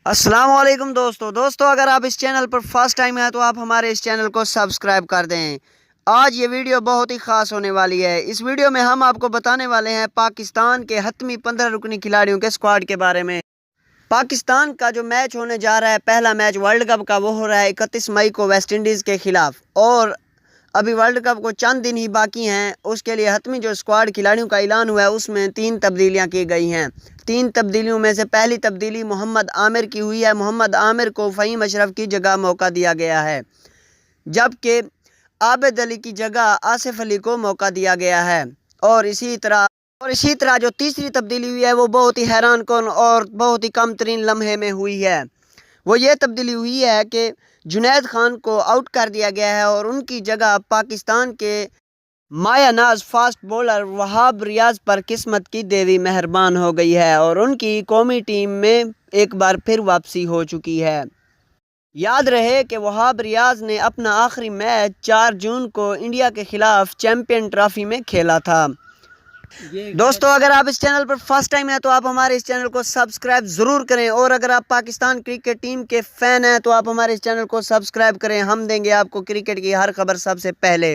السلام علیکم دوستو اگر آپ اس چینل پر فرسٹ ٹائم ہیں تو آپ ہمارے اس چینل کو سبسکرائب کر دیں۔ آج یہ ویڈیو بہت ہی خاص ہونے والی ہے۔ اس ویڈیو میں ہم آپ کو بتانے والے ہیں پاکستان کے حتمی 15 رکنی کھلاڑیوں کے سکواڈ کے بارے میں۔ پاکستان کا جو میچ ہونے جا رہا ہے، پہلا میچ ورلڈ کپ کا، وہ ہو رہا ہے 31 مئی کو ویسٹ انڈیز کے خلاف، اور ابھی ورلڈ کپ کو چند دن ہی باقی ہیں۔ اس کے لیے حتمی جو سکواڈ کھلاڑیوں کا اعلان ہوا ہے، اس میں 3 تبدیلیاں کی گئی ہیں۔ 3 تبدیلیوں میں سے پہلی تبدیلی محمد عامر کی ہوئی ہے۔ محمد عامر کو فہیم اشرف کی جگہ موقع دیا گیا ہے، جبکہ عابد علی کی جگہ آصف علی کو موقع دیا گیا ہے۔ اور اسی طرح جو تیسری تبدیلی ہوئی ہے، وہ بہت ہی حیران کن اور بہت ہی کم ترین لمحے میں ہوئی ہے۔ وہ یہ تبدیلی ہوئی ہے کہ جنید خان کو آؤٹ کر دیا گیا ہے اور ان کی جگہ پاکستان کے مایہ ناز فاسٹ بولر وہاب ریاض پر قسمت کی دیوی مہربان ہو گئی ہے اور ان کی قومی ٹیم میں ایک بار پھر واپسی ہو چکی ہے۔ یاد رہے کہ وہاب ریاض نے اپنا آخری میچ 4 جون کو انڈیا کے خلاف چیمپئن ٹرافی میں کھیلا تھا۔ دوستو اگر آپ اس چینل پر فرسٹ ٹائم ہیں تو آپ ہمارے اس چینل کو سبسکرائب ضرور کریں، اور اگر آپ پاکستان کرکٹ ٹیم کے فین ہیں تو آپ ہمارے اس چینل کو سبسکرائب کریں۔ ہم دیں گے آپ کو کرکٹ کی ہر خبر سب سے پہلے۔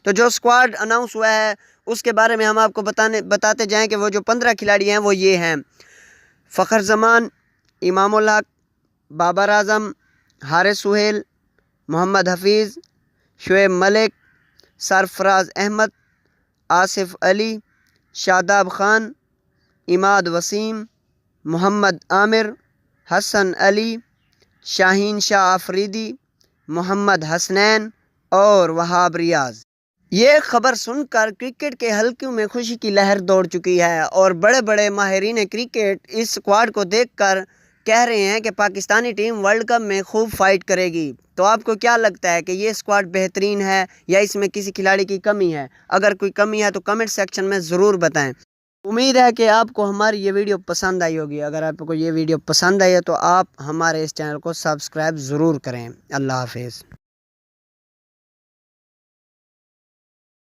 تو جو سکواڈ اناؤنس ہوا ہے اس کے بارے میں ہم آپ کو بتاتے جائیں کہ وہ جو 15 کھلاڑی ہیں وہ یہ ہیں: فخر زمان، امام الحق، بابر اعظم، حارث سہیل، محمد حفیظ، شعیب ملک، سرفراز احمد، آصف علی، شاداب خان، اماد وسیم، محمد عامر، حسن علی، شاہین شاہ آفریدی، محمد حسنین اور وہاب ریاض۔ یہ خبر سن کر کرکٹ کے حلقوں میں خوشی کی لہر دوڑ چکی ہے، اور بڑے بڑے ماہرین کرکٹ اس سکواڈ کو دیکھ کر کہہ رہے ہیں کہ پاکستانی ٹیم ورلڈ کپ میں خوب فائٹ کرے گی۔ تو آپ کو کیا لگتا ہے کہ یہ سکواڈ بہترین ہے یا اس میں کسی کھلاڑی کی کمی ہے؟ اگر کوئی کمی ہے تو کمنٹ سیکشن میں ضرور بتائیں۔ امید ہے کہ آپ کو ہماری یہ ویڈیو پسند آئی ہوگی۔ اگر آپ کو یہ ویڈیو پسند آئی ہے تو آپ ہمارے اس چینل کو سبسکرائب ضرور کریں۔ اللہ حافظ۔